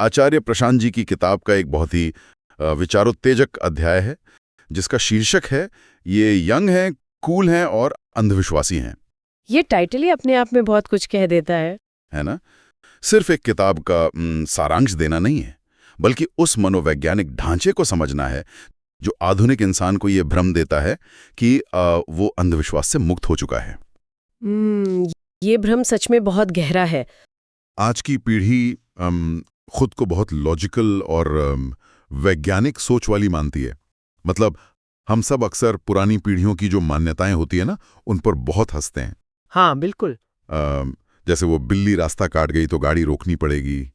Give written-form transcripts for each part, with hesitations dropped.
आचार्य प्रशांत जी की किताब का एक बहुत ही विचारोत्तेजक अध्याय है, जिसका शीर्षक है ये यंग हैं, कूल हैं और अंधविश्वासी हैं। ये टाइटल ही अपने आप में बहुत कुछ कह देता है ना? सिर्फ एक किताब का सारांश देना नहीं है, बल्कि उस मनोवैज्ञानिक ढांचे को समझना है जो आधुनिक इंसान को ये भ्रम देता है कि वो अंधविश्वास से मुक्त हो चुका है। ये भ्रम सच में बहुत गहरा है। आज की पीढ़ी खुद को बहुत लॉजिकल और वैज्ञानिक सोच वाली मानती है। मतलब हम सब अक्सर पुरानी पीढ़ियों की जो मान्यताएं होती है ना, उन पर बहुत हंसते हैं। हाँ, बिल्कुल। जैसे वो बिल्ली रास्ता काट गई तो गाड़ी रोकनी पड़ेगी।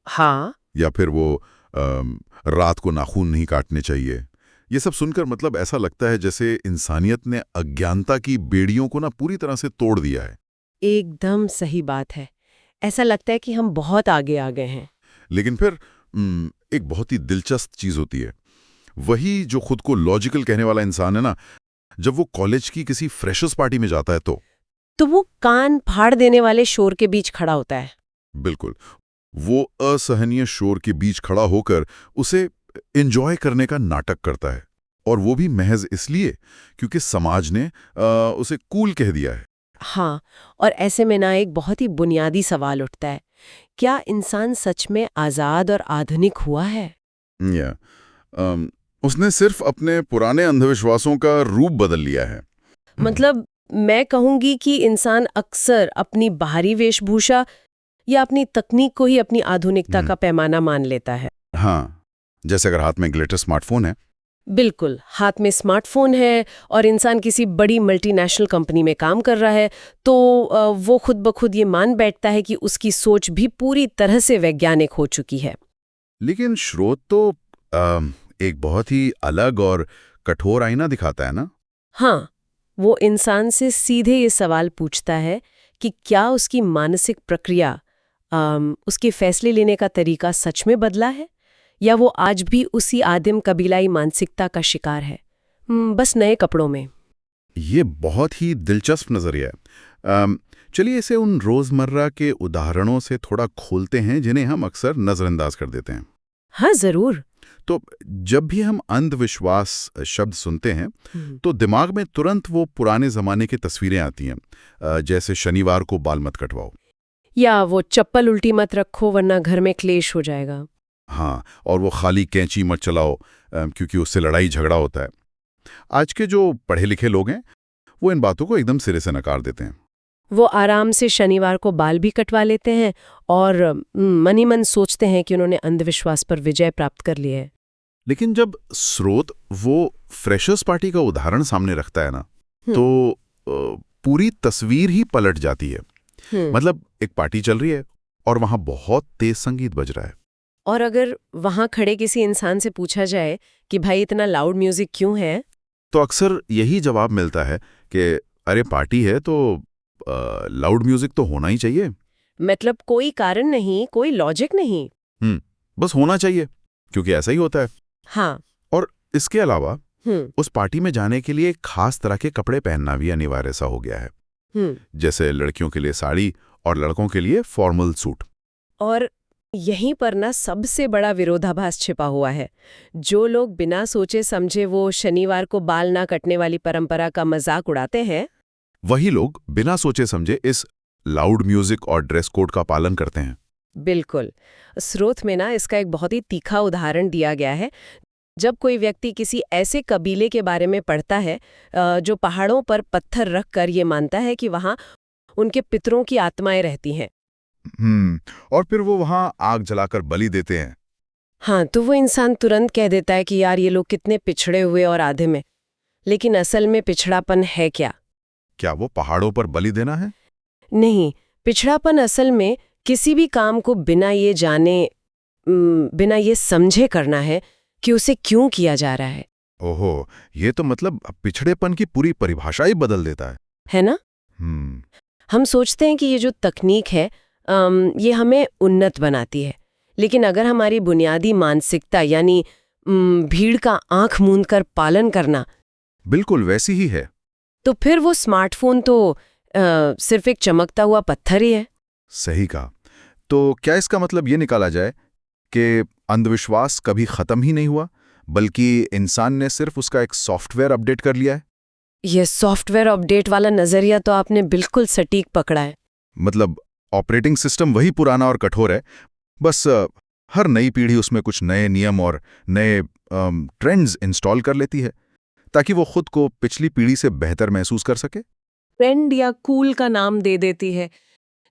हाँ। या फिर वो रात को नाखून नहीं काटने चाहिए। ये सब सुनकर मतलब ऐसा लगता है जैसे इंसानियत ने अज्ञानता की बेड़ियों को ना पूरी तरह से तोड़ दिया है। एकदम सही बात है। ऐसा लगता है कि हम बहुत आगे आ गए हैं। लेकिन फिर एक बहुत ही दिलचस्प चीज होती है। वही जो खुद को लॉजिकल कहने वाला इंसान है ना, जब वो कॉलेज की किसी फ्रेशर्स पार्टी में जाता है तो वो कान फाड़ देने वाले शोर के बीच खड़ा होता है। बिल्कुल, वो असहनीय शोर के बीच खड़ा होकर उसे एंजॉय करने का नाटक करता है, और वो भी महज इसलिए क्योंकि समाज ने उसे कूल कह दिया है। हाँ, और ऐसे में ना एक बहुत ही बुनियादी सवाल उठता है, क्या इंसान सच में आज़ाद और आधुनिक हुआ है? या उसने सिर्फ अपने पुराने अंधविश्वासों का रूप बदल लिया है। मतलब मैं कहूंगी कि इंसान अक्सर अपनी बाहरी वेशभूषा या अपनी तकनीक को ही अपनी आधुनिकता का पैमाना मान लेता है। हाँ, जैसे अगर हाथ में ग्लिटर स्मार्टफोन है। बिल्कुल, हाथ में स्मार्टफोन है और इंसान किसी बड़ी मल्टीनेशनल कंपनी में काम कर रहा है, तो वो खुद ब खुद ये मान बैठता है कि उसकी सोच भी पूरी तरह से वैज्ञानिक हो चुकी है। लेकिन स्रोत तो एक बहुत ही अलग और कठोर आईना दिखाता है ना। हाँ, वो इंसान से सीधे ये सवाल पूछता है कि क्या उसकी मानसिक प्रक्रिया, उसके फैसले लेने का तरीका सच में बदला है, या वो आज भी उसी आदिम कबीलाई मानसिकता का शिकार है, बस नए कपड़ों में। ये बहुत ही दिलचस्प नजरिया है। चलिए इसे उन रोजमर्रा के उदाहरणों से थोड़ा खोलते हैं जिन्हें हम अक्सर नजरअंदाज कर देते हैं। हाँ, जरूर। तो जब भी हम अंधविश्वास शब्द सुनते हैं तो दिमाग में तुरंत वो पुराने जमाने की तस्वीरें आती हैं, जैसे शनिवार को बाल मत कटवाओ, या वो चप्पल उल्टी मत रखो वरना घर में क्लेश हो जाएगा। हाँ, और वो खाली कैंची मत चलाओ क्योंकि उससे लड़ाई झगड़ा होता है। आज के जो पढ़े लिखे लोग हैं वो इन बातों को एकदम सिरे से नकार देते हैं। वो आराम से शनिवार को बाल भी कटवा लेते हैं और मन ही मन सोचते हैं कि उन्होंने अंधविश्वास पर विजय प्राप्त कर ली है। लेकिन जब स्रोत वो फ्रेशर्स पार्टी का उदाहरण सामने रखता है ना, तो पूरी तस्वीर ही पलट जाती है। मतलब एक पार्टी चल रही है और वहां बहुत तेज संगीत बज रहा है, और अगर वहां खड़े किसी इंसान से पूछा जाए कि भाई इतना लाउड म्यूजिक क्यों है, तो अक्सर यही जवाब मिलता है कि अरे पार्टी है तो लाउड म्यूजिक तो होना ही चाहिए। मतलब कोई कारण नहीं, कोई लॉजिक नहीं। बस होना चाहिए क्योंकि ऐसा ही होता है। हाँ। और इसके अलावा उस पार्टी में जाने के लिए खास तरह के कपड़े पहनना भी अनिवार्य सा हो गया है। जैसे लड़कियों के लिए साड़ी और लड़कों के लिए फॉर्मल सूट। और यहीं पर ना सबसे बड़ा विरोधाभास छिपा हुआ है। जो लोग बिना सोचे समझे वो शनिवार को बाल ना कटने वाली परंपरा का मजाक उड़ाते हैं, वही लोग बिना सोचे समझे इस लाउड म्यूजिक और ड्रेस कोड का पालन करते हैं। बिल्कुल। स्रोत में ना इसका एक बहुत ही तीखा उदाहरण दिया गया है। जब कोई व्यक्ति किसी ऐसे कबीले के बारे में पढ़ता है जो पहाड़ों पर पत्थर रख कर ये मानता है कि वहाँ उनके पितरों की आत्माएं रहती हैं। और फिर वो वहां आग जलाकर बलि देते हैं। हाँ, तो वो इंसान तुरंत कह देता है कि यार ये लोग कितने पिछड़े हुए और आधे में। लेकिन असल में पिछड़ापन है क्या? क्या वो पहाड़ों पर बलि देना है? नहीं, पिछड़ापन असल में किसी भी काम को बिना ये जाने, बिना ये समझे करना है कि उसे क्यों किया जा रहा है। ओहो, ये तो मतलब पिछड़ेपन की पूरी परिभाषा ही बदल देता है ना? हम सोचते हैं कि ये जो तकनीक है ये हमें उन्नत बनाती है, लेकिन अगर हमारी बुनियादी मानसिकता यानी भीड़ का आंख मूंद कर पालन करना बिल्कुल वैसी ही है, तो फिर वो स्मार्टफोन तो सिर्फ एक चमकता हुआ पत्थर ही है। सही कहा। तो क्या इसका मतलब ये निकाला जाए कि अंधविश्वास कभी खत्म ही नहीं हुआ, बल्कि इंसान ने सिर्फ उसका एक सॉफ्टवेयर अपडेट कर लिया है। ये सॉफ्टवेयर अपडेट वाला नजरिया तो आपने बिल्कुल सटीक पकड़ा है। मतलब ऑपरेटिंग सिस्टम वही पुराना और कठोर है, बस हर नई पीढ़ी उसमें कुछ नए नियम और नए ट्रेंड्स इंस्टॉल कर लेती है ताकि वो खुद को पिछली पीढ़ी से बेहतर महसूस कर सके। ट्रेंड या कूल का नाम दे देती है।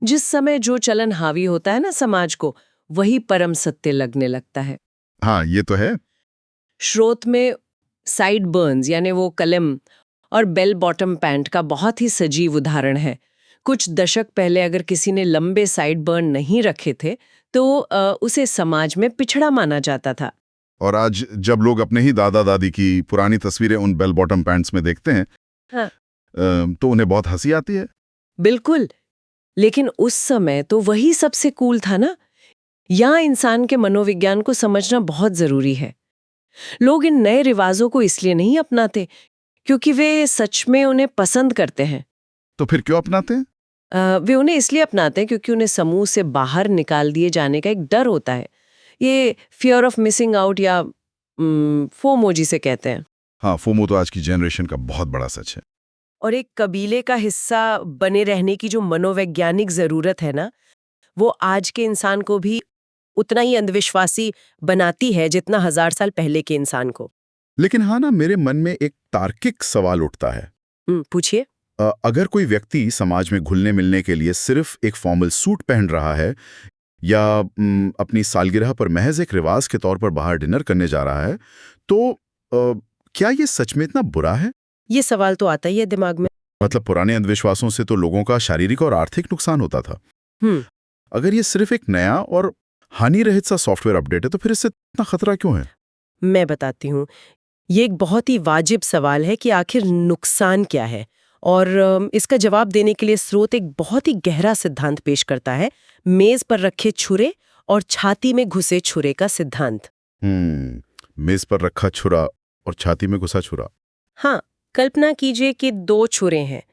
जिस समय जो चलन हावी होता है ना समाज को, वही परम सत्य लगने लगता है। हाँ, ये तो है। स्रोत में साइड बर्न्स यानी वो कलम और बेल बॉटम पैंट का बहुत ही सजीव उदाहरण है। कुछ दशक पहले अगर किसी ने लंबे साइड बर्न नहीं रखे थे तो उसे समाज में पिछड़ा माना जाता था। और आज जब लोग अपने ही दादा दादी की पुरानी तस्वीरें उन बेल बॉटम पैंट्स में देखते हैं, हाँ। तो उन्हें बहुत हंसी आती है। बिल्कुल, लेकिन उस समय तो वही सबसे कूल था ना। यहाँ इंसान के मनोविज्ञान को समझना बहुत जरूरी है। लोग इन नए रिवाजों को इसलिए नहीं अपनाते क्योंकि वे सच में उन्हें पसंद करते हैं। तो फिर क्यों अपनाते हैं? वे उन्हें इसलिए अपनाते हैं क्योंकि उन्हें समूह से बाहर निकाल दिए जाने का एक डर होता है। ये फियर ऑफ मिसिंग आउट या फोमो जिसे कहते हैं। हाँ, फोमो तो आज की जनरेशन का बहुत बड़ा सच है। और एक कबीले का हिस्सा बने रहने की जो मनोवैज्ञानिक जरूरत है ना, वो आज के इंसान को भी उतना ही अंधविश्वासी बनाती है जितना 1000 साल पहले के इंसान को। लेकिन हाँ ना, मेरे मन में एक तार्किक सवाल उठता है। पूछिए। अगर कोई व्यक्ति समाज में घुलने मिलने के लिए सिर्फ एक फॉर्मल सूट पहन रहा है या अपनी सालगिरह पर महज एक रिवाज के तौर पर बाहर डिनर करने जा रहा है, तो क्या ये सच में इतना बुरा है? ये सवाल तो आता ही है दिमाग में। मतलब पुराने अंधविश्वासों से तो लोगों का शारीरिक और आर्थिक नुकसान होता था। अगर ये सिर्फ एक नया और हानि रहित सा सॉफ्टवेयर अपडेट है, तो फिर इससे इतना खतरा क्यों है? मैं बताती हूँ। ये एक बहुत ही वाजिब सवाल है कि आखिर नुकसान क्या है, और इसका जवाब देने के लिए स्रोत एक बहुत ही गहरा सिद्धांत पेश करता है, मेज पर रखे छुरे और छाती में घुसे छुरे का सिद्धांत। मेज पर रखा छुरा और छाती में घुसा छुरा। हाँ, कल्पना कीजिए कि 2 छुरे हैं।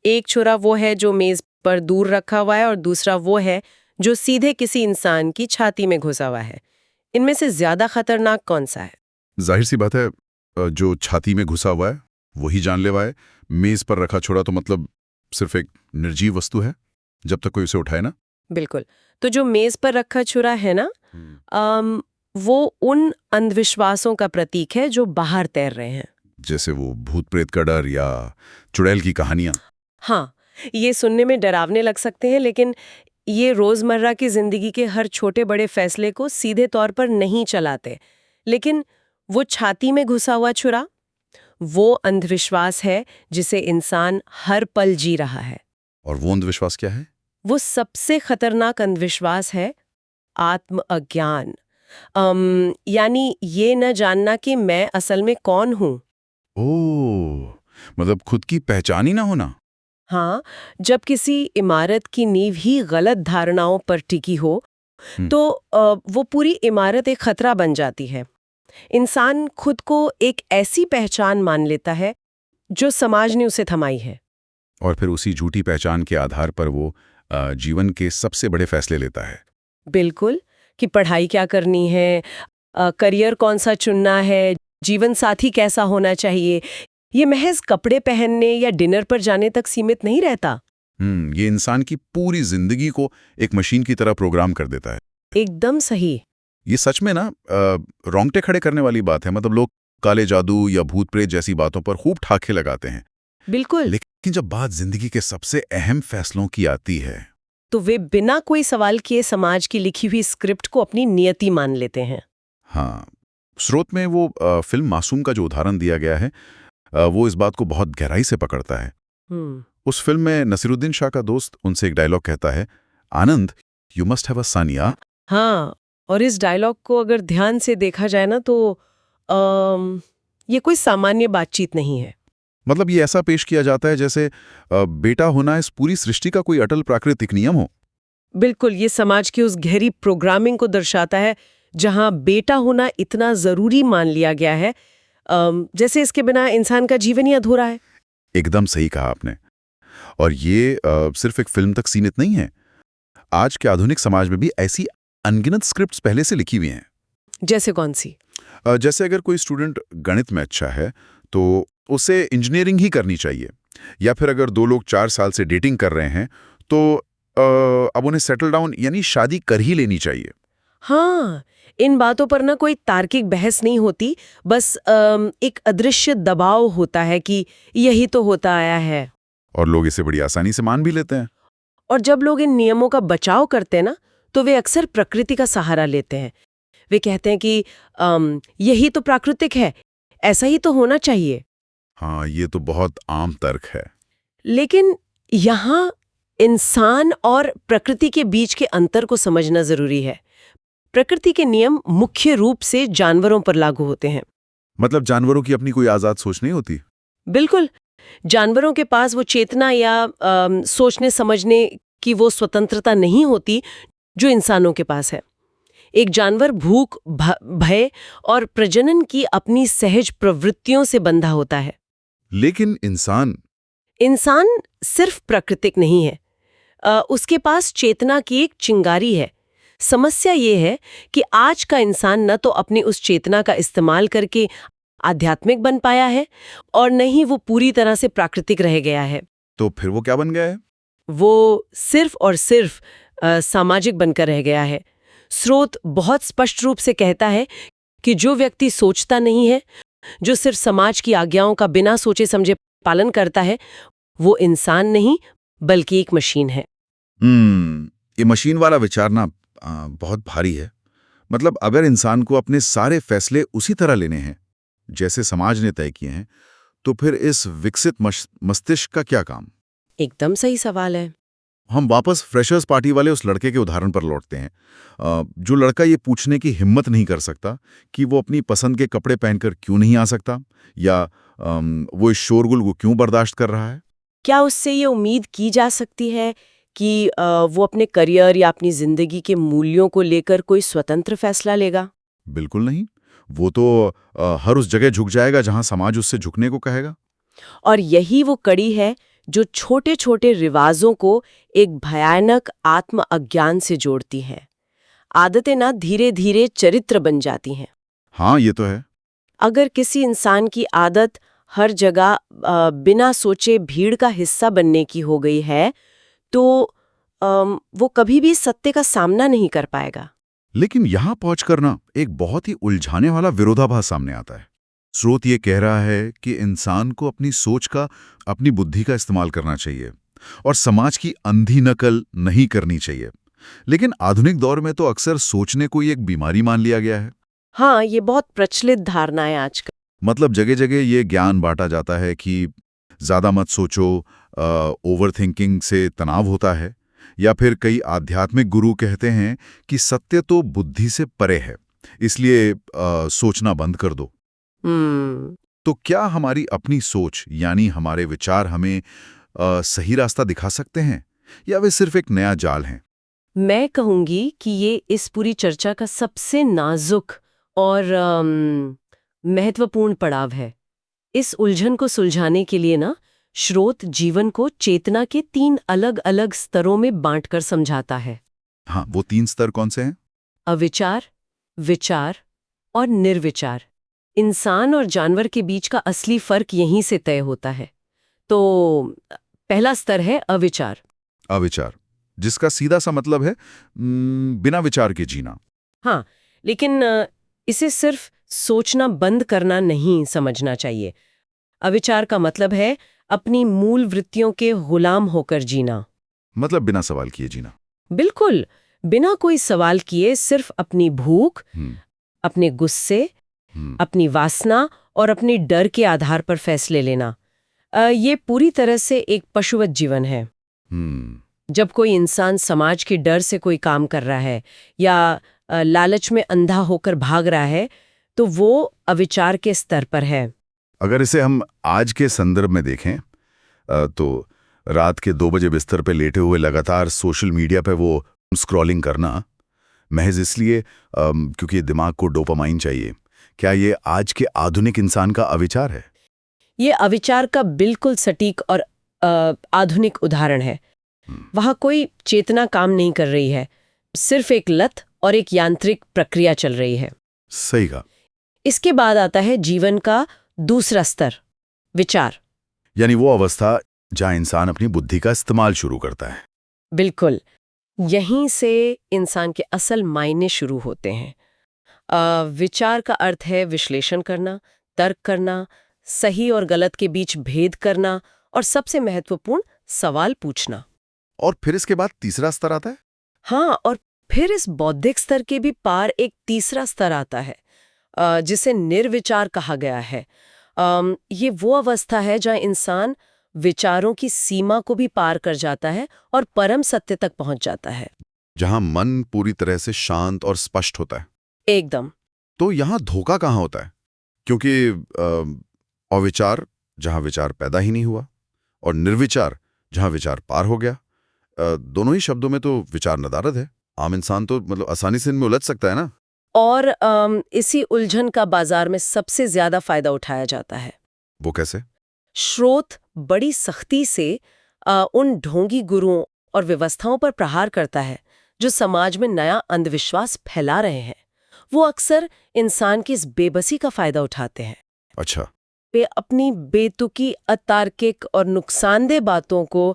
एक छुरा वो है जो मेज पर दूर रखा हुआ है और दूसरा वो है जो सीधे किसी इंसान की छाती में घुसा हुआ है। इनमें से ज्यादा खतरनाक कौन सा है? जाहिर सी बात है, जो छाती में घुसा हुआ है वही जानलेवा है। मेज पर रखा छुरा तो मतलब सिर्फ एक निर्जीव वस्तु है जब तक कोई उसे उठाए ना। बिल्कुल। तो जो मेज पर रखा छुरा है ना, वो उन अंधविश्वासों का प्रतीक है जो बाहर तैर रहे हैं, जैसे वो भूत प्रेत का डर या चुड़ैल की कहानियां। हाँ, ये सुनने में डरावने लग सकते हैं, लेकिन ये रोजमर्रा की जिंदगी के हर छोटे बड़े फैसले को सीधे तौर पर नहीं चलाते। लेकिन वो छाती में घुसा हुआ छुरा, वो अंधविश्वास है जिसे इंसान हर पल जी रहा है। और वो अंधविश्वास क्या है? वो सबसे खतरनाक अंधविश्वास है आत्म अज्ञान। यानी ये न जानना कि मैं असल में कौन हूं। ओह, मतलब खुद की पहचान ही ना होना। हाँ, जब किसी इमारत की नींव ही गलत धारणाओं पर टिकी हो तो वो पूरी इमारत एक खतरा बन जाती है। इंसान खुद को एक ऐसी पहचान मान लेता है जो समाज ने उसे थमाई है, और फिर उसी झूठी पहचान के आधार पर वो जीवन के सबसे बड़े फैसले लेता है। बिल्कुल, कि पढ़ाई क्या करनी है, करियर कौन सा चुनना है, जीवन साथी कैसा होना चाहिए। ये महज कपड़े पहनने या डिनर पर जाने तक सीमित नहीं रहता। ये इंसान की पूरी जिंदगी को एक मशीन की तरह प्रोग्राम कर देता है। एकदम सही। ये सच में ना रोंगटे खड़े करने वाली बात है। मतलब लोग काले जादू या भूत प्रेत जैसी बातों पर खूब ठाके लगाते हैं, बिल्कुल, लेकिन जब बात जिंदगी के सबसे अहम फैसलों की आती है तो वे बिना कोई सवाल किए समाज की लिखी हुई स्क्रिप्ट को अपनी नियति मान लेते हैं। हाँ, स्रोत में वो फिल्म मासूम का जो उदाहरण दिया गया है, वो इस बात को बहुत गहराई से पकड़ता है। उस फिल्म में नसीरुद्दीन शाह का दोस्त उनसे एक डायलॉग कहता है, आनंद, यू मस्ट हैव अ सन या। हाँ, और इस डायलॉग को अगर ध्यान से देखा जाए ना तो ये कोई सामान्य बातचीत नहीं है। मतलब ये ऐसा पेश किया जाता है जैसे बेटा होना इस पूरी सृष्टि का कोई अटल प्राकृतिक नियम हो। बिल्कुल, ये समाज की उस गहरी प्रोग्रामिंग को दर्शाता है जहां बेटा होना इतना जरूरी मान लिया गया है, जैसे इसके बिना इंसान का जीवन ही अधूरा है। एकदम सही कहा आपने। और ये सिर्फ एक फिल्म तक सीमित नहीं है। आज के आधुनिक समाज में भी ऐसी अनगिनत स्क्रिप्ट्स पहले से लिखी हुई हैं। जैसे कौन सी? जैसे अगर कोई स्टूडेंट गणित में अच्छा है तो उसे इंजीनियरिंग ही करनी चाहिए, या फिर अगर दो लोग 4 साल से डेटिंग कर रहे हैं तो अब उन्हें सेटल डाउन यानी शादी कर ही लेनी चाहिए। हाँ, इन बातों पर ना कोई तार्किक बहस नहीं होती, बस एक अदृश्य दबाव होता है कि यही तो होता आया है। और लोग इसे बड़ी आसानी से मान भी लेते हैं। और जब लोग इन नियमों का बचाव करते हैं ना, तो वे अक्सर प्रकृति का सहारा लेते हैं। वे कहते हैं कि यही तो प्राकृतिक है, ऐसा ही तो होना चाहिए। हाँ, ये तो बहुत आम तर्क है। लेकिन यहाँ इंसान और प्रकृति के बीच के अंतर को समझना जरूरी है। प्रकृति के नियम मुख्य रूप से जानवरों पर लागू होते हैं। मतलब जानवरों की अपनी कोई आजाद सोच नहीं होती? बिल्कुल, जानवरों के पास वो चेतना या सोचने समझने की वो स्वतंत्रता नहीं होती जो इंसानों के पास है। एक जानवर भूख, भय और प्रजनन की अपनी सहज प्रवृत्तियों से बंधा होता है। लेकिन इंसान सिर्फ प्राकृतिक नहीं है, उसके पास चेतना की एक चिंगारी है। समस्या ये है कि आज का इंसान न तो अपनी उस चेतना का इस्तेमाल करके आध्यात्मिक बन पाया है और न ही वो पूरी तरह से प्राकृतिक रह गया है। तो फिर वो क्या बन गया है? वो सिर्फ और सिर्फ सामाजिक बनकर रह गया है। स्रोत बहुत स्पष्ट रूप से कहता है कि जो व्यक्ति सोचता नहीं है, जो सिर्फ समाज की आज्ञाओं का बिना सोचे समझे पालन करता है, वो इंसान नहीं बल्कि एक मशीन है। ये मशीन वाला विचार ना बहुत भारी है। मतलब अगर इंसान को अपने सारे फैसले उसी तरह लेने हैं जैसे समाज ने तय किए हैं, तो फिर इस विकसित मस्तिष्क का क्या काम? एकदम सही सवाल है। हम वापस फ्रेशर्स पार्टी वाले उस लड़के के उदाहरण पर लौटते हैं। जो लड़का ये पूछने की हिम्मत नहीं कर सकता कि वो अपनी पसंद के कपड़े पहनकर क्यों नहीं आ सकता, या वो इस शोरगुल को क्यों बर्दाश्त कर रहा है। क्या उससे ये उम्मीद की जा सकती है कि वो अपने करियर या अपनी जिंदगी के मूल्यों को लेकर कोई स्वतंत्र फैसला लेगा? बिल्कुल नहीं। वो तो हर उस जगह झुक जाएगा जहां समाज उससे झुकने को कहेगा। और यही वो कड़ी है जो छोटे छोटे रिवाजों को एक भयानक आत्म अज्ञान से जोड़ती है। आदतें ना धीरे धीरे चरित्र बन जाती हैं। हाँ, ये तो है। अगर किसी इंसान की आदत हर जगह बिना सोचे भीड़ का हिस्सा बनने की हो गई है, तो वो कभी भी सत्य का सामना नहीं कर पाएगा। लेकिन यहां पहुंचकर ना एक बहुत ही उलझाने वाला विरोधाभास सामने आता है। स्रोत ये कह रहा है कि इंसान को अपनी सोच का, अपनी बुद्धि का इस्तेमाल करना चाहिए और समाज की अंधी नकल नहीं करनी चाहिए। लेकिन आधुनिक दौर में तो अक्सर सोचने को ही एक बीमारी मान लिया गया है। हाँ, ये बहुत प्रचलित धारणा है आजकल। मतलब जगह जगह ये ज्ञान बांटा जाता है कि ज्यादा मत सोचो, ओवर थिंकिंग से तनाव होता है, या फिर कई आध्यात्मिक गुरु कहते हैं कि सत्य तो बुद्धि से परे है, इसलिए सोचना बंद कर दो। तो क्या हमारी अपनी सोच यानी हमारे विचार हमें सही रास्ता दिखा सकते हैं, या वे सिर्फ एक नया जाल हैं? मैं कहूंगी कि ये इस पूरी चर्चा का सबसे नाजुक और महत्वपूर्ण पड़ाव है। इस उलझन को सुलझाने के लिए ना स्रोत जीवन को चेतना के 3 अलग-अलग स्तरों में बांटकर समझाता है। हाँ, वो 3 स्तर कौन से हैं? अविचार, विचार और निर्विचार। इंसान और जानवर के बीच का असली फर्क यहीं से तय होता है। तो पहला स्तर है अविचार। अविचार, जिसका सीधा सा मतलब है बिना विचार के जीना। हाँ, लेकिन इसे सिर्फ सोचना बंद करना नहीं समझना चाहिए। अविचार का मतलब है अपनी मूल वृत्तियों के गुलाम होकर जीना। मतलब बिना सवाल किए जीना। बिल्कुल, बिना कोई सवाल किए सिर्फ अपनी भूख, अपने गुस्से, अपनी वासना और अपनी डर के आधार पर फैसले लेना। ये पूरी तरह से एक पशुवत जीवन है। जब कोई इंसान समाज के डर से कोई काम कर रहा है या लालच में अंधा होकर भाग रहा है, तो वो अविचार के स्तर पर है। अगर इसे हम आज के संदर्भ में देखें तो रात के 2 बजे बिस्तर पे लेटे हुए लगातार सोशल मीडिया पे वो स्क्रॉलिंग करना महज इसलिए क्योंकि दिमाग को डोपामाइन चाहिए, क्या ये आज के आधुनिक इंसान का अविचार है? ये अविचार का बिल्कुल सटीक और आधुनिक उदाहरण है। वहाँ कोई चेतना काम नहीं कर रही है, सिर्फ एक लत और एक यांत्रिक प्रक्रिया चल रही है। सही कहा। इसके बाद आता है जीवन का दूसरा स्तर, विचार। यानी वो अवस्था जहां इंसान अपनी बुद्धि का इस्तेमाल शुरू करता है। बिल्कुल, यहीं से इंसान के असल मायने शुरू होते हैं। विचार का अर्थ है विश्लेषण करना, तर्क करना, सही और गलत के बीच भेद करना और सबसे महत्वपूर्ण सवाल पूछना। और फिर इसके बाद तीसरा स्तर आता है। हाँ, और फिर इस बौद्धिक स्तर के भी पार एक तीसरा स्तर आता है, जिसे निर्विचार कहा गया है। ये वो अवस्था है जहाँ इंसान विचारों की सीमा को भी पार कर जाता है और परम सत्य तक पहुंच जाता है। जहां मन पूरी तरह से शांत और स्पष्ट होता है। एकदम। तो यहां धोखा कहाँ होता है? क्योंकि अविचार जहां विचार पैदा ही नहीं हुआ, और निर्विचार जहां विचार पार हो गया। दोनों ही शब्दों में तो विचार नदारद है। आम इंसान तो मतलब आसानी से इनमें उलझ सकता है ना। और इसी उलझन का बाजार में सबसे ज्यादा फायदा उठाया जाता है। वो कैसे? स्रोत बड़ी सख्ती से उन ढोंगी गुरुओं और व्यवस्थाओं पर प्रहार करता है जो समाज में नया अंधविश्वास फैला रहे हैं। वो अक्सर इंसान की इस बेबसी का फायदा उठाते हैं। अच्छा। वे अपनी बेतुकी, अतार्किक और नुकसानदेह बातों को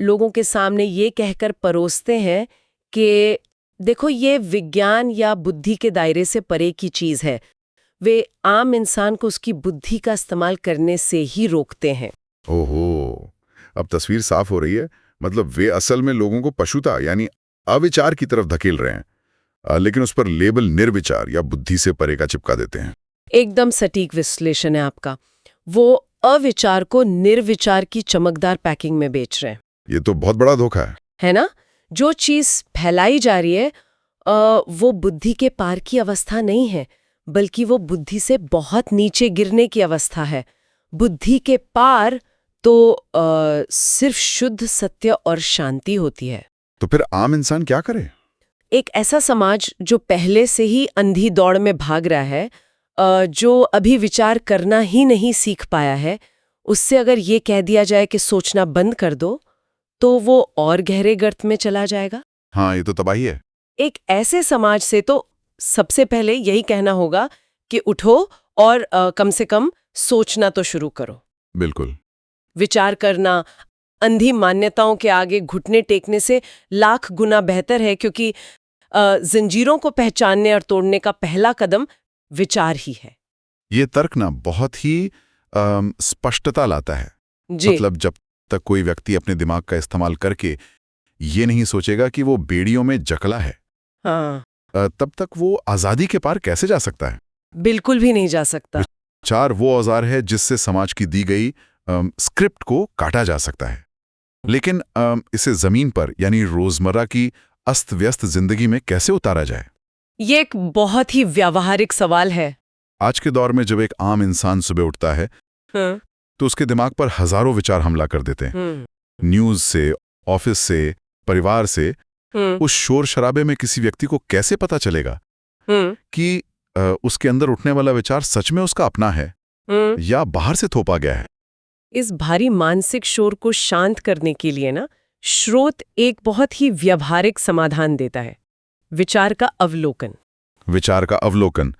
लोगों के सामने ये कहकर परोसते हैं कि देखो, ये विज्ञान या बुद्धि के दायरे से परे की चीज है। वे आम इंसान को उसकी बुद्धि का इस्तेमाल करने से ही रोकते हैं। ओहो, अब तस्वीर साफ हो रही है। मतलब वे असल में लोगों को पशुता यानी अविचार की तरफ धकेल रहे हैं, लेकिन उस पर लेबल निर्विचार या बुद्धि से परे का चिपका देते हैं। एकदम सटीक विश्लेषण है आपका। वो अविचार को निर्विचार की चमकदार पैकिंग में बेच रहे हैं। ये तो बहुत बड़ा धोखा है ना? जो चीज फैलाई जा रही है वो बुद्धि के पार की अवस्था नहीं है, बल्कि वो बुद्धि से बहुत नीचे गिरने की अवस्था है। बुद्धि के पार तो सिर्फ शुद्ध सत्य और शांति होती है। तो फिर आम इंसान क्या करे? एक ऐसा समाज जो पहले से ही अंधी दौड़ में भाग रहा है, जो अभी विचार करना ही नहीं सीख पाया है, उससे अगर ये कह दिया जाए कि सोचना बंद कर दो, तो वो और गहरे गर्त में चला जाएगा। हाँ, ये तो तबाही है। एक ऐसे समाज से तो सबसे पहले यही कहना होगा कि उठो और कम से कम सोचना तो शुरू करो। बिल्कुल। विचार करना अंधी मान्यताओं के आगे घुटने टेकने से लाख गुना बेहतर है, क्योंकि जंजीरों को पहचानने और तोड़ने का पहला कदम विचार ही है। ये तर्क ना बहुत ही स्पष्टता लाता है। मतलब जब तक कोई व्यक्ति अपने दिमाग का इस्तेमाल करके ये नहीं सोचेगा कि वो बेड़ियों में जकला है, हाँ, तब तक वो आजादी के पार कैसे जा सकता है? बिल्कुल भी नहीं जा सकता। विचार वो औजार है जिससे समाज की दी गई स्क्रिप्ट को काटा जा सकता है, लेकिन इसे जमीन पर यानी रोजमर्रा की अस्त व्यस्त जिंदगी में कैसे उतारा जाए? ये एक बहुत ही व्यावहारिक सवाल है। आज के दौर में जब एक आम इंसान सुबह उठता है, हाँ, तो उसके दिमाग पर हजारों विचार हमला कर देते हैं। न्यूज से, ऑफिस से, परिवार से। उस शोर शराबे में किसी व्यक्ति को कैसे पता चलेगा कि उसके अंदर उठने वाला विचार सच में उसका अपना है या बाहर से थोपा गया है? इस भारी मानसिक शोर को शांत करने के लिए ना, स्रोत एक बहुत ही व्यावहारिक समाधान देता है, विचार का अवलोकन। विचार का अवलोकन।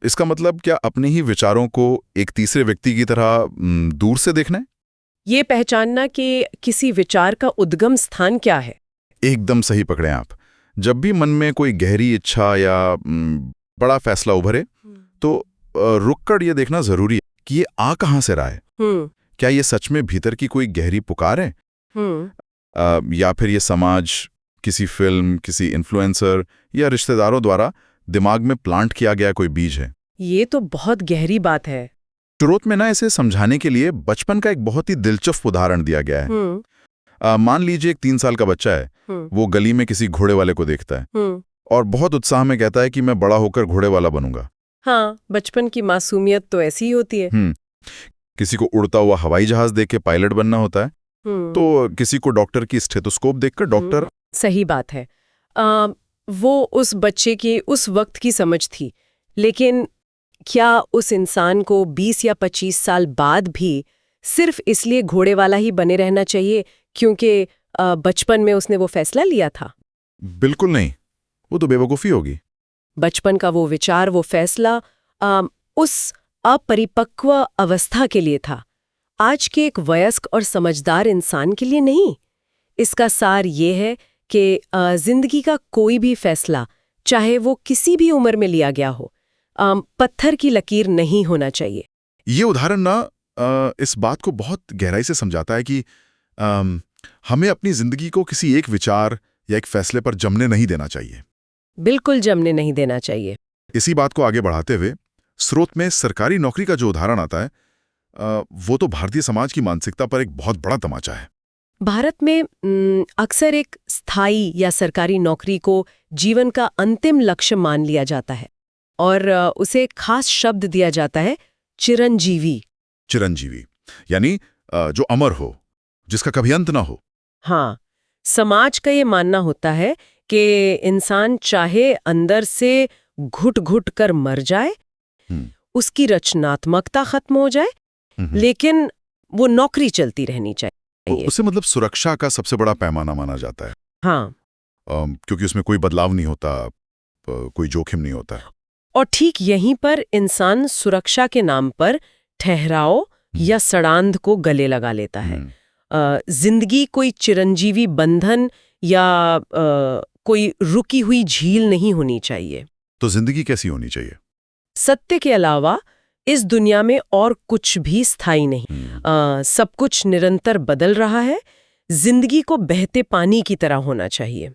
इसका मतलब क्या अपने ही विचारों को एक तीसरे व्यक्ति की तरह दूर से देखना है? ये पहचानना कि किसी विचार का उद्गम स्थान क्या है। एकदम सही पकड़े आप। जब भी मन में कोई गहरी इच्छा या बड़ा फैसला उभरे, तो रुककर ये देखना जरूरी है कि ये आ कहां से रहा है। क्या ये सच में भीतर की कोई गहरी पुकार है, या फिर ये समाज, किसी फिल्म, किसी इन्फ्लुएंसर या रिश्तेदारों द्वारा दिमाग में प्लांट किया गया कोई बीज है? ये तो बहुत गहरी बात है। स्रोत में ना इसे समझाने के लिए बचपन का एक बहुत ही दिलचस्प उदाहरण दिया गया है। मान लीजिए एक 3 साल का बच्चा है, वो गली में किसी घोड़े वाले को देखता है और बहुत उत्साह में कहता है कि मैं बड़ा होकर घोड़े वाला बनूंगा। हाँ, बचपन की मासूमियत तो ऐसी ही होती है। किसी को उड़ता हुआ हवाई जहाज देख के पायलट बनना होता है, तो किसी को डॉक्टर की स्टेथोस्कोप देखकर डॉक्टर। सही बात है। वो उस बच्चे की उस वक्त की समझ थी, लेकिन क्या उस इंसान को 20 या 25 साल बाद भी सिर्फ इसलिए घोड़े वाला ही बने रहना चाहिए क्योंकि बचपन में उसने वो फैसला लिया था? बिल्कुल नहीं। वो तो बेवकूफ़ी होगी। बचपन का वो विचार, वो फैसला उस अपरिपक्व अवस्था के लिए था, आज के एक वयस्क और समझदार इंसान के लिए नहीं। इसका सार ये है कि जिंदगी का कोई भी फैसला, चाहे वो किसी भी उम्र में लिया गया हो, पत्थर की लकीर नहीं होना चाहिए। ये उदाहरण ना इस बात को बहुत गहराई से समझाता है कि हमें अपनी जिंदगी को किसी एक विचार या एक फैसले पर जमने नहीं देना चाहिए। बिल्कुल जमने नहीं देना चाहिए। इसी बात को आगे बढ़ाते हुए स्रोत में सरकारी नौकरी का जो उदाहरण आता है, वो तो भारतीय समाज की मानसिकता पर एक बहुत बड़ा तमाचा है। भारत में अक्सर एक स्थायी या सरकारी नौकरी को जीवन का अंतिम लक्ष्य मान लिया जाता है और उसे एक खास शब्द दिया जाता है, चिरंजीवी। चिरंजीवी यानी जो अमर हो, जिसका कभी अंत ना हो। हाँ, समाज का ये मानना होता है कि इंसान चाहे अंदर से घुट-घुट कर मर जाए, उसकी रचनात्मकता खत्म हो जाए, लेकिन वो नौकरी चलती रहनी चाहिए। उसे मतलब सुरक्षा का सबसे बड़ा पैमाना माना जाता है। हाँ, क्योंकि उसमें कोई बदलाव नहीं होता, कोई जोखिम नहीं होता। और ठीक यहीं पर इंसान सुरक्षा के नाम पर ठहराव या सड़ांध को गले लगा लेता है। जिंदगी कोई चिरंजीवी बंधन या कोई रुकी हुई झील नहीं होनी चाहिए। तो जिंदगी कैसी होनी चाहिए? सत्य के अलावा इस दुनिया में और कुछ भी स्थायी नहीं। सब कुछ निरंतर बदल रहा है। जिंदगी को बहते पानी की तरह होना चाहिए।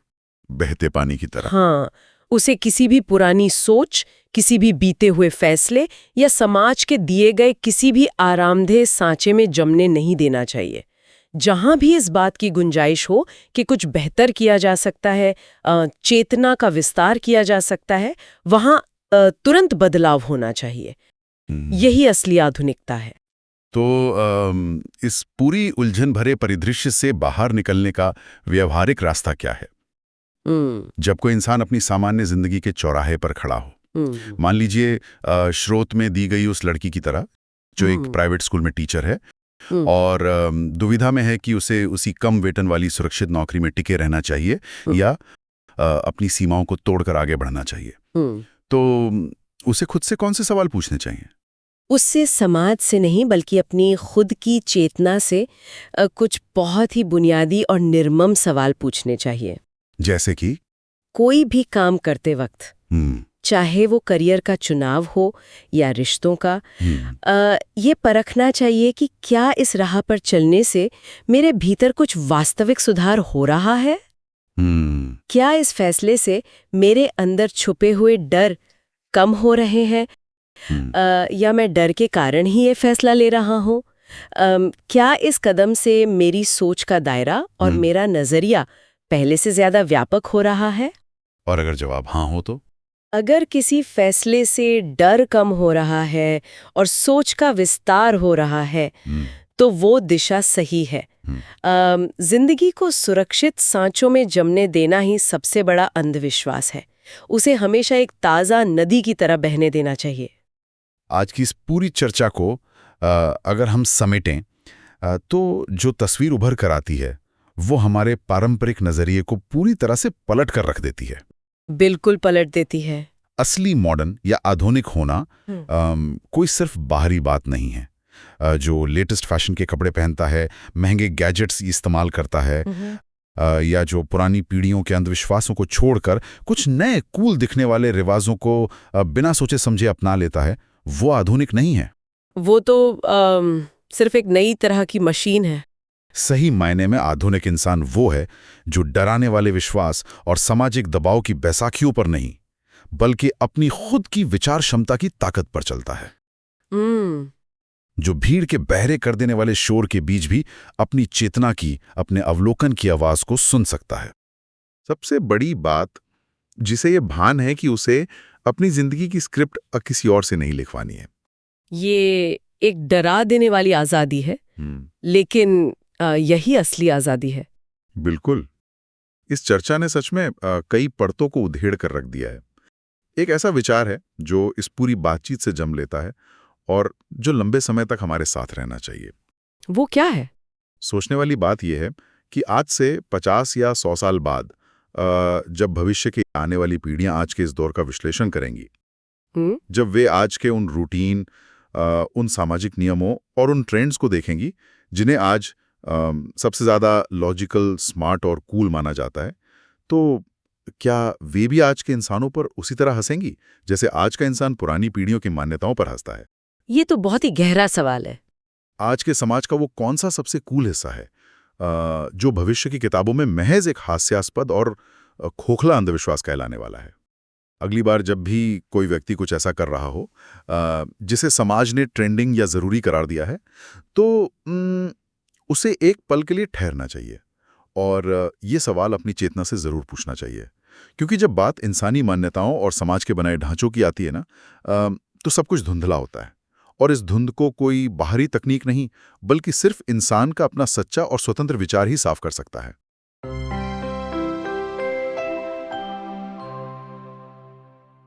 बहते पानी की तरह? हाँ, उसे किसी भी पुरानी सोच, किसी भी बीते हुए फैसले या समाज के दिए गए किसी भी आरामदेह सांचे में जमने नहीं देना चाहिए। जहां भी इस बात की गुंजाइश हो कि कुछ बेहतर किया जा सकता है, चेतना का विस्तार किया जा सकता है, वहां तुरंत बदलाव होना चाहिए। यही असली आधुनिकता है। तो इस पूरी उलझन भरे परिदृश्य से बाहर निकलने का व्यवहारिक रास्ता क्या है? जब कोई इंसान अपनी सामान्य जिंदगी के चौराहे पर खड़ा हो, मान लीजिए स्रोत में दी गई उस लड़की की तरह जो एक प्राइवेट स्कूल में टीचर है और दुविधा में है कि उसे उसी कम वेतन वाली सुरक्षित नौकरी में टिके रहना चाहिए या अपनी सीमाओं को तोड़कर आगे बढ़ना चाहिए, तो उसे खुद से कौन से सवाल पूछने चाहिए? उससे समाज से नहीं, बल्कि अपनी खुद की चेतना से कुछ बहुत ही बुनियादी और निर्मम सवाल पूछने चाहिए। जैसे कि कोई भी काम करते वक्त, चाहे वो करियर का चुनाव हो या रिश्तों का, ये परखना चाहिए कि क्या इस राह पर चलने से मेरे भीतर कुछ वास्तविक सुधार हो रहा है? क्या इस फैसले से मेरे अंदर छुपे हुए डर कम हो रहे हैं, या मैं डर के कारण ही ये फैसला ले रहा हूँ? क्या इस कदम से मेरी सोच का दायरा और मेरा नजरिया पहले से ज्यादा व्यापक हो रहा है? और अगर जवाब हाँ हो तो? अगर किसी फैसले से डर कम हो रहा है और सोच का विस्तार हो रहा है, तो वो दिशा सही है। जिंदगी को सुरक्षित सांचों में जमने देना ही सबसे बड़ा अंधविश्वास है। उसे हमेशा एक ताज़ा नदी की तरह बहने देना चाहिए। आज की इस पूरी चर्चा को अगर हम समेटें, तो जो तस्वीर उभर कर आती है वो हमारे पारंपरिक नजरिए को पूरी तरह से पलट कर रख देती है। बिल्कुल पलट देती है। असली मॉडर्न या आधुनिक होना कोई सिर्फ बाहरी बात नहीं है। जो लेटेस्ट फैशन के कपड़े पहनता है, महंगे गैजेट्स इस्तेमाल करता है, या जो पुरानी पीढ़ियों के अंधविश्वासों को छोड़कर कुछ नए कूल दिखने वाले रिवाजों को बिना सोचे समझे अपना लेता है, वो आधुनिक नहीं है। वो तो सिर्फ एक नई तरह की मशीन है। सही मायने में आधुनिक इंसान वो है जो डराने वाले विश्वास और सामाजिक दबाव की बैसाखियों पर नहीं, बल्कि अपनी खुद की विचार क्षमता की ताकत पर चलता है। जो भीड़ के बहरे कर देने वाले शोर के बीच भी अपनी चेतना की, अपने अवलोकन की आवाज को सुन सकता है। सबसे बड़ी बात जिसे ये भान है कि उसे अपनी जिंदगी की स्क्रिप्ट किसी और से नहीं लिखवानी है। ये एक डरा देने वाली आजादी है, लेकिन यही असली आजादी है। बिल्कुल। इस चर्चा ने सच में कई परतों को उधेड़ कर रख दिया है। एक ऐसा विचार है जो इस पूरी बातचीत से जम लेता है और जो लंबे समय तक हमारे साथ रहना चाहिए। वो क्या है? सोचने वाली बात यह है कि आज से 50 या 100 साल बाद जब भविष्य की आने वाली पीढ़ियां आज के इस दौर का विश्लेषण करेंगी, जब वे आज के उन रूटीन, उन सामाजिक नियमों और उन ट्रेंड्स को देखेंगी जिन्हें आज सबसे ज़्यादा लॉजिकल, स्मार्ट और कूल माना जाता है, तो क्या वे भी आज के इंसानों पर उसी तरह हंसेंगी जैसे आज का इंसान पुरानी पीढ़ियों की मान्यताओं पर हंसता है? ये तो बहुत ही गहरा सवाल है। आज के समाज का वो कौन सा सबसे कूल हिस्सा है जो भविष्य की किताबों में महज एक हास्यास्पद और खोखला अंधविश्वास कहलाने वाला है? अगली बार जब भी कोई व्यक्ति कुछ ऐसा कर रहा हो जिसे समाज ने ट्रेंडिंग या ज़रूरी करार दिया है, तो उसे एक पल के लिए ठहरना चाहिए और ये सवाल अपनी चेतना से ज़रूर पूछना चाहिए। क्योंकि जब बात इंसानी मान्यताओं और समाज के बनाए ढांचों की आती है ना, तो सब कुछ धुंधला होता है और इस धुंध को कोई बाहरी तकनीक नहीं, बल्कि सिर्फ इंसान का अपना सच्चा और स्वतंत्र विचार ही साफ कर सकता है।